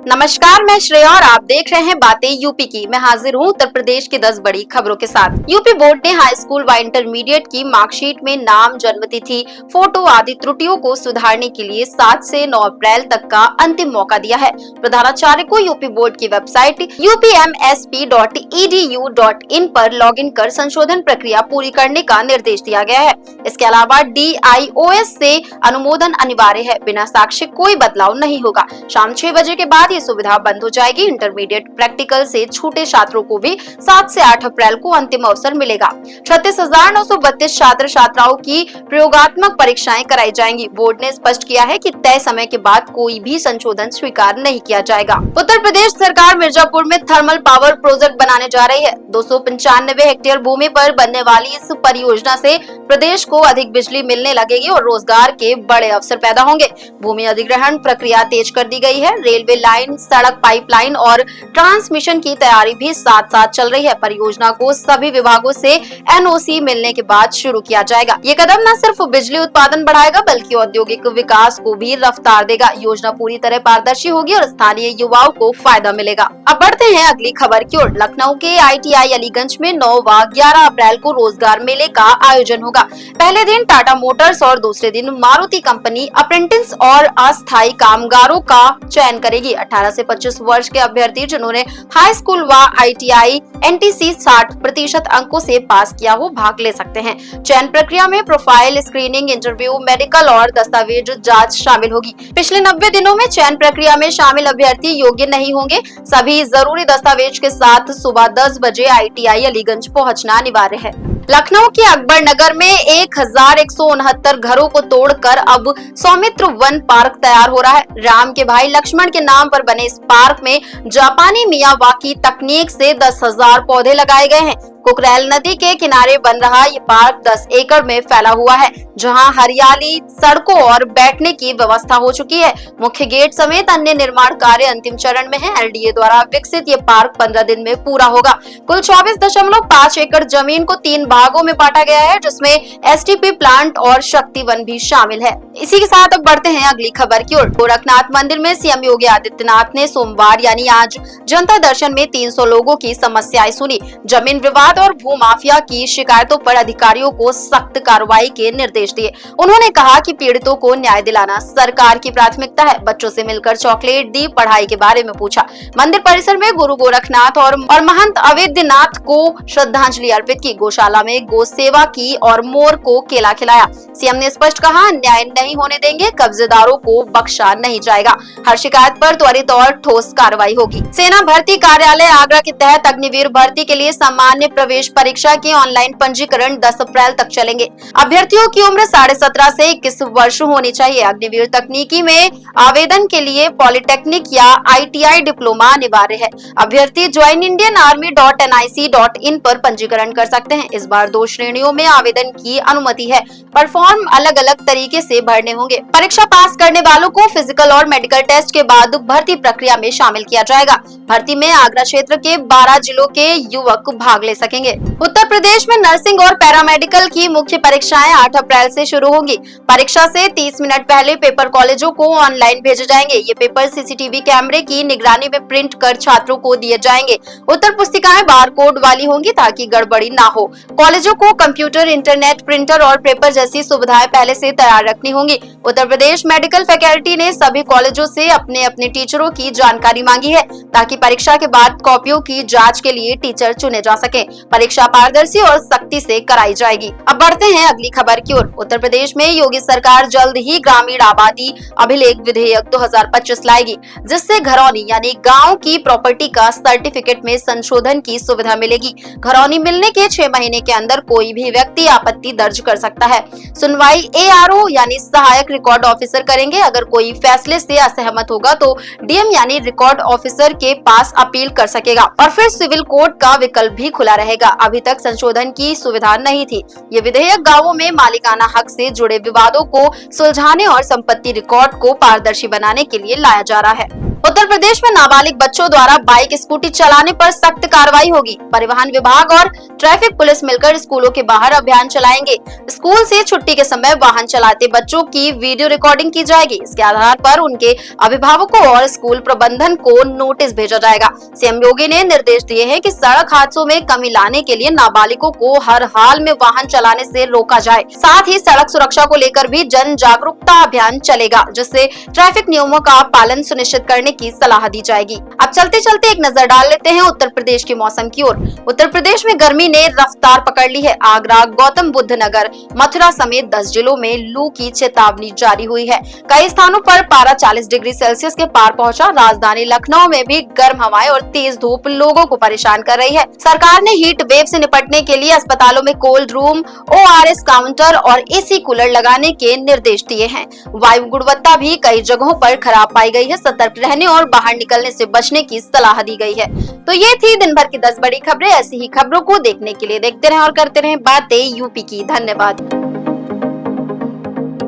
नमस्कार, मैं श्रेया और आप देख रहे हैं बातें यूपी की। मैं हाजिर हूं उत्तर प्रदेश की 10 बड़ी खबरों के साथ। यूपी बोर्ड ने हाई स्कूल व इंटरमीडिएट की मार्कशीट में नाम, जन्मतिथि, फोटो आदि त्रुटियों को सुधारने के लिए 7 से 9 अप्रैल तक का अंतिम मौका दिया है। प्रधानाचार्य को यूपी बोर्ड की वेबसाइट upmsp.edu.in पर लॉगिन कर संशोधन प्रक्रिया पूरी करने का निर्देश दिया गया है। इसके अलावा DIOS से अनुमोदन अनिवार्य है। बिना साक्ष्य कोई बदलाव नहीं होगा। शाम 6 बजे के बाद ये सुविधा बंद हो जाएगी। इंटरमीडिएट प्रैक्टिकल से छूटे छात्रों को भी 7 से 8 अप्रैल को अंतिम अवसर मिलेगा। 36,932 छात्र छात्राओं की प्रयोगात्मक परीक्षाएं कराई जाएंगी। बोर्ड ने स्पष्ट किया है कि तय समय के बाद कोई भी संशोधन स्वीकार नहीं किया जाएगा। उत्तर प्रदेश सरकार मिर्जापुर में थर्मल पावर प्रोजेक्ट बनाने जा रही है। 295 हेक्टेयर भूमि पर बनने वाली इस परियोजना से प्रदेश को अधिक बिजली मिलने लगेगी और रोजगार के बड़े अवसर पैदा होंगे। भूमि अधिग्रहण प्रक्रिया तेज कर दी गई है। रेलवे लाइन, सड़क पाइपलाइन और ट्रांसमिशन की तैयारी भी साथ साथ चल रही है। परियोजना को सभी विभागों से NOC मिलने के बाद शुरू किया जाएगा। ये कदम न सिर्फ बिजली उत्पादन बढ़ाएगा बल्कि औद्योगिक विकास को भी रफ्तार देगा। योजना पूरी तरह पारदर्शी होगी और स्थानीय युवाओं को फायदा मिलेगा। अब बढ़ते हैं अगली खबर की ओर। लखनऊ के ITI अलीगंज में 9 व 11 अप्रैल को रोजगार मेले का आयोजन होगा। पहले दिन टाटा मोटर्स और दूसरे दिन मारुति कंपनी अप्रेंटिस और अस्थायी कामगारों का चयन करेगी। 18 से 25 वर्ष के अभ्यर्थी जिन्होंने हाई स्कूल व ITI NTC 60% अंकों से पास किया हो भाग ले सकते हैं। चयन प्रक्रिया में प्रोफाइल स्क्रीनिंग, इंटरव्यू, मेडिकल और दस्तावेज जांच शामिल होगी। पिछले 90 दिनों में चयन प्रक्रिया में शामिल अभ्यर्थी योग्य नहीं होंगे। सभी जरूरी दस्तावेज के साथ सुबह 10 बजे ITI अलीगंज पहुंचना अनिवार्य है। लखनऊ के अकबर नगर में 1169 घरों को तोड़कर अब सौमित्र वन पार्क तैयार हो रहा है। राम के भाई लक्ष्मण के नाम पर बने इस पार्क में जापानी मियावाकी तकनीक से 10,000 पौधे लगाए गए हैं। कुकरेल नदी के किनारे बन रहा ये पार्क 10 एकड़ में फैला हुआ है, जहां हरियाली, सड़कों और बैठने की व्यवस्था हो चुकी है। मुख्य गेट समेत अन्य निर्माण कार्य अंतिम चरण में है। LDA द्वारा विकसित ये पार्क 15 दिन में पूरा होगा। कुल 24.5 एकड़ जमीन को 3 भागों में बांटा गया है, जिसमें STP प्लांट और शक्ति वन भी शामिल है। इसी के साथ अब बढ़ते हैं अगली खबर की ओर। गोरखनाथ मंदिर में CM योगी आदित्यनाथ ने सोमवार यानी आज जनता दर्शन में 300 लोगों की समस्याएं सुनी। जमीन विवाद और भू माफिया की शिकायतों पर अधिकारियों को सख्त कार्रवाई के निर्देश दिए। उन्होंने कहा कि पीड़ितों को न्याय दिलाना सरकार की प्राथमिकता है। बच्चों से मिलकर चॉकलेट दी, पढ़ाई के बारे में पूछा। मंदिर परिसर में गुरु गोरखनाथ और महंत अवेद्यनाथ को श्रद्धांजलि अर्पित की। गौशाला में गौ सेवा की और मोर को केला खिलाया। CM ने स्पष्ट कहा, न्याय नहीं होने देंगे, कब्जेदारों को बख्शा नहीं जाएगा। हर शिकायत पर त्वरित और ठोस कार्रवाई होगी। सेना भर्ती कार्यालय आगरा के तहत अग्निवीर भर्ती के लिए सामान्य प्रवेश परीक्षा के ऑनलाइन पंजीकरण 10 अप्रैल तक चलेंगे। अभ्यर्थियों की उम्र 17.5 से 21 वर्ष होनी चाहिए। अग्निवीर तकनीकी में आवेदन के लिए पॉलिटेक्निक या ITI डिप्लोमा अनिवार्य है। अभ्यर्थी joinindianarmy.nic.in पर पंजीकरण कर सकते हैं। इस बार 2 श्रेणियों में आवेदन की अनुमति है। पर फॉर्म अलग अलग तरीके से भरने होंगे। परीक्षा पास करने वालों को फिजिकल और मेडिकल टेस्ट के बाद भर्ती प्रक्रिया में शामिल किया जाएगा। भर्ती में आगरा क्षेत्र के 12 जिलों के युवक भाग ले सकेंगे। उत्तर प्रदेश में नर्सिंग और पैरामेडिकल की मुख्य परीक्षाएं 8 अप्रैल से शुरू होंगी। परीक्षा से 30 मिनट पहले पेपर कॉलेजों को ऑनलाइन भेजे जाएंगे। ये पेपर CCTV कैमरे की निगरानी में प्रिंट कर छात्रों को दिए जाएंगे। उत्तर पुस्तिकाएं बारकोड वाली होंगी ताकि गड़बड़ी ना हो। कॉलेजों को कंप्यूटर, इंटरनेट, प्रिंटर और पेपर जैसी सुविधाएं पहले से तैयार रखनी होंगी। उत्तर प्रदेश मेडिकल फैकल्टी ने सभी कॉलेजों से अपने अपने टीचरों की जानकारी मांगी है ताकि परीक्षा के बाद कॉपियों की जांच के लिए टीचर चुने जा सके। परीक्षा पारदर्शी और सख्ती से कराई जाएगी। अब बढ़ते हैं अगली खबर की ओर। उत्तर प्रदेश में योगी सरकार जल्द ही ग्रामीण आबादी अभिलेख विधेयक 2025 लाएगी, जिससे घरौनी यानी गांव की प्रॉपर्टी का सर्टिफिकेट में संशोधन की सुविधा मिलेगी। घरौनी मिलने के 6 महीने के अंदर कोई भी व्यक्ति आपत्ति दर्ज कर सकता है। सुनवाई ARO यानी सहायक रिकॉर्ड ऑफिसर करेंगे। अगर कोई फैसले से असहमत होगा तो DM यानी रिकॉर्ड ऑफिसर के पास अपील कर सकेगा और फिर सिविल कोर्ट का विकल्प भी खुला रहेगा। अभी तक संशोधन की सुविधा नहीं थी। ये विधेयक गांवों में मालिकाना हक से जुड़े विवादों को सुलझाने और संपत्ति रिकॉर्ड को पारदर्शी बनाने के लिए लाया जा रहा है। उत्तर प्रदेश में नाबालिग बच्चों द्वारा बाइक स्कूटी चलाने पर सख्त कार्रवाई होगी। परिवहन विभाग और ट्रैफिक पुलिस मिलकर स्कूलों के बाहर अभियान चलाएंगे। स्कूल से छुट्टी के समय वाहन चलाते बच्चों की वीडियो रिकॉर्डिंग की जाएगी। इसके आधार पर उनके अभिभावकों और स्कूल प्रबंधन को नोटिस भेजा जाएगा। सीएम योगी ने निर्देश दिए हैं कि सड़क हादसों में कमी लाने के लिए नाबालिगों को हर हाल में वाहन चलाने से रोका जाए। साथ ही सड़क सुरक्षा को लेकर भी जन जागरूकता अभियान चलेगा, जिससे ट्रैफिक नियमों का पालन सुनिश्चित करने की सलाह दी जाएगी। अब चलते चलते एक नजर डाल लेते हैं उत्तर प्रदेश के मौसम की ओर। उत्तर प्रदेश में गर्मी ने रफ्तार पकड़ ली है। आगरा, गौतम बुद्ध नगर, मथुरा समेत 10 जिलों में लू की चेतावनी जारी हुई है। कई स्थानों पर पारा 40 डिग्री सेल्सियस के पार पहुंचा। राजधानी लखनऊ में भी गर्म हवाएं और तेज धूप लोगों को परेशान कर रही है। सरकार ने हीट वेव से निपटने के लिए अस्पतालों में कोल्ड रूम, ORS काउंटर और AC कूलर लगाने के निर्देश दिए हैं। वायु गुणवत्ता भी कई जगहों पर खराब पाई गई है। सतर्क रहने और बाहर निकलने से बचने की सलाह दी गई है। तो ये थी दिन भर की 10 बड़ी खबरें। ऐसी ही खबरों को देखने के लिए देखते रहें और करते रहें बातें यूपी की। धन्यवाद।